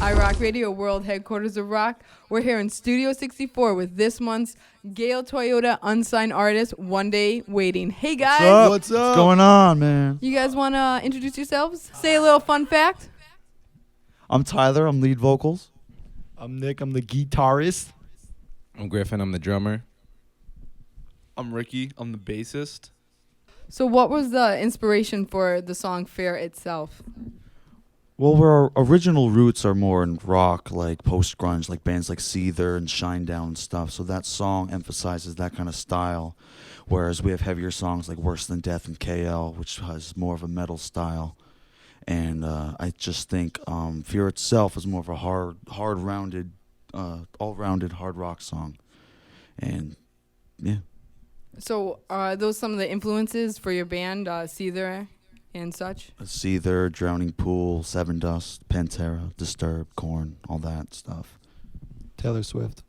iRockRadio, world headquarters of rock. We're here in Studio 64 with this month's Gale Toyota Unsigned Artist, One Day Waiting. Hey guys. What's up? What's going on, man? You guys want to introduce yourselves? Say a little fun fact. I'm Tyler. I'm lead vocals. I'm Nick. I'm the guitarist. I'm Griffin. I'm the drummer. I'm Ricky. I'm the bassist. So what was the inspiration for the song Fair itself? Well, our original roots are more in rock, like post-grunge, like bands like Seether and Shinedown and stuff. So that song emphasizes that kind of style, whereas we have heavier songs like Worse Than Death and KL, which has more of a metal style. And I just think Fear itself is more of a hard-rounded, all-rounded hard rock song. And, yeah. So are those some of the influences for your band, Seether and such? Seether, Drowning Pool, Seven Dust, Pantera, Disturbed, Korn, all that stuff. Taylor Swift.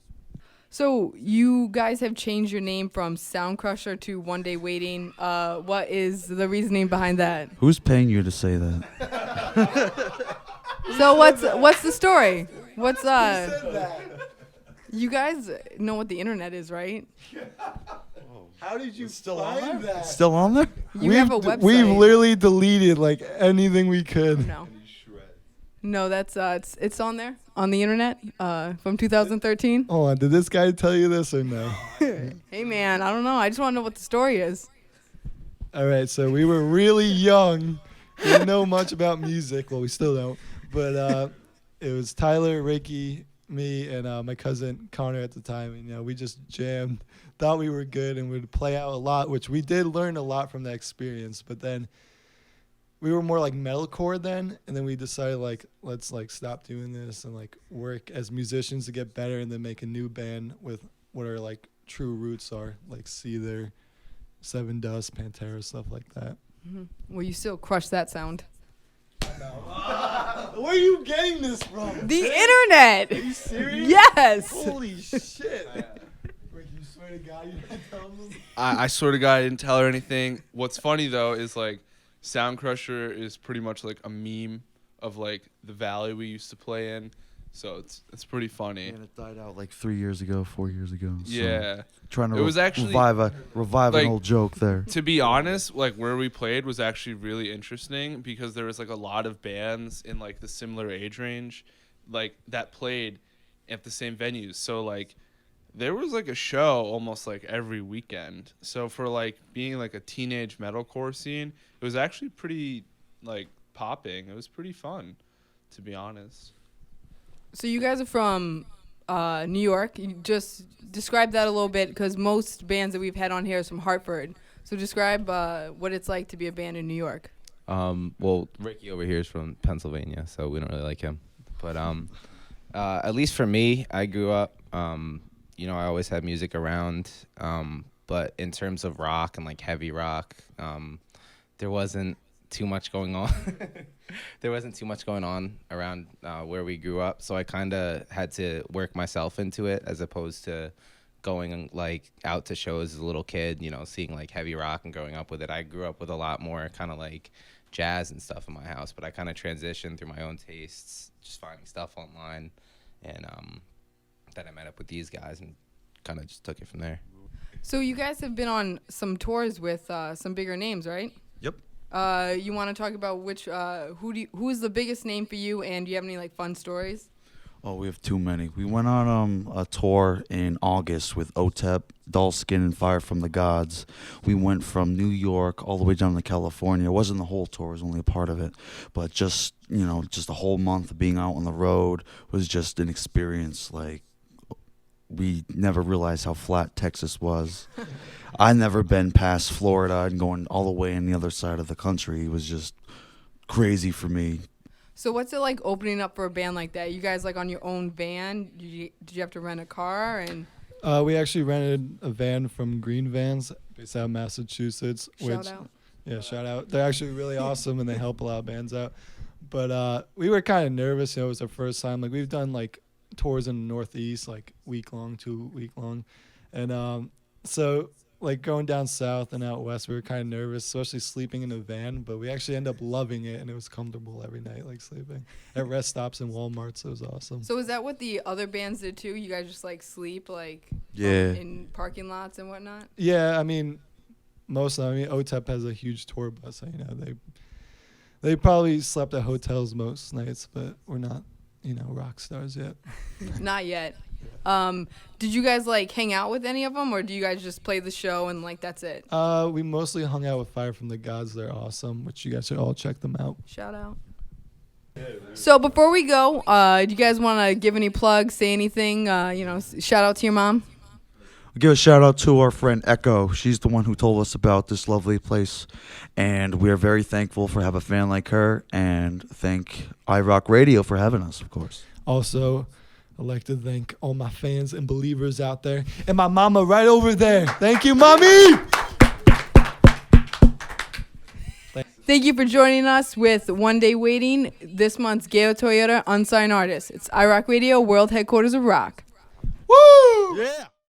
So you guys have changed your name from Sound Crusher to One Day Waiting. What is the reasoning behind that? Who's paying you to say that? So what's the story? What's You guys know what the internet is, right? How did you find that? Still on there? You have a website. We've literally deleted like anything we could. No, that's it's on there on the internet from 2013. Hold on, did this guy tell you this or no? Hey man, I don't know. I just want to know what the story is. All right, so we were really young. We didn't know much about music. Well, we still don't. But it was Tyler, Ricky, me, and my cousin Connor at the time. And we just jammed. Thought we were good and would play out a lot, which we did learn a lot from that experience. But then we were more like metalcore then, and then we decided let's stop doing this and work as musicians to get better, and then make a new band with what our true roots are, like Seether, Seven Dust, Pantera, stuff like that. Mm-hmm. Well, you still crush that sound. No. Where are you getting this from? The internet. Are you serious? Yes. Holy shit. You swear to God you didn't tell them? I swear to God I didn't tell her anything. What's funny though is Sound Crusher is pretty much like a meme of the valley we used to play in. So it's pretty funny. And it died out 3 years ago, 4 years ago. So Yeah. Trying to It was actually revive an old joke there. To be honest, where we played was actually really interesting because there was a lot of bands in the similar age range that played at the same venues. So there was a show almost every weekend. So for being a teenage metalcore scene, it was actually pretty popping. It was pretty fun, to be honest. So you guys are from New York. You just describe that a little bit, because most bands that we've had on here is from Hartford. So describe what it's like to be a band in New York. Well, Ricky over here is from Pennsylvania, so we don't really like him. But at least for me, I grew up, I always had music around. But in terms of rock and heavy rock, there wasn't too much going on. There wasn't too much going on around where we grew up, so I kind of had to work myself into it, as opposed to going out to shows as a little kid, seeing heavy rock and growing up with it. I grew up with a lot more kind of jazz and stuff in my house, but I kind of transitioned through my own tastes, just finding stuff online, and then I met up with these guys and kind of just took it from there. So you guys have been on some tours with some bigger names, right? Yep. You want to talk about who is the biggest name for you, and do you have any fun stories? Oh, we have too many. We went on a tour in August with OTEP, Dull Skin, and Fire from the Gods. We went from New York all the way down to California. It wasn't the whole tour; it was only a part of it. But just a whole month of being out on the road was just an experience. We never realized how flat Texas was. I'd never been past Florida and going all the way on the other side of the country. It was just crazy for me. So what's it like opening up for a band like that? You guys on your own van? Did you have to rent a car? And we actually rented a van from Green Vans based out of Massachusetts. Shout out. Yeah, shout out. They're actually really awesome, and they help a lot of bands out. But we were kind of nervous. It was our first time. We've done tours in the Northeast, week long, 2 week long. And so like going down south and out west, we were kind of nervous, especially sleeping in a van, but we actually ended up loving it, and it was comfortable every night, like sleeping at rest stops and Walmarts. It was awesome. So is that what the other bands did too? You guys just like sleep like Yeah. in parking lots and whatnot? Yeah, I mean, most of them. I mean, OTEP has a huge tour bus, so, they probably slept at hotels most nights, but we're not, rock stars yet. Not yet. Did you guys like hang out with any of them, or do you guys just play the show and like that's it? We mostly hung out with Fire from the Gods. They're awesome, which you guys should all check them out. Shout out. So before we go, do you guys want to give any plugs, say anything? Shout out to your mom. I'll give a shout out to our friend Echo. She's the one who told us about this lovely place, and we are very thankful for having a fan like her, and thank iRockRadio for having us, of course. Also, I'd like to thank all my fans and believers out there, and my mama right over there. Thank you, mommy. Thank you for joining us with One Day Waiting, this month's Gale Toyota Unsigned Artist. It's iRockRadio, world headquarters of rock. Woo! Yeah.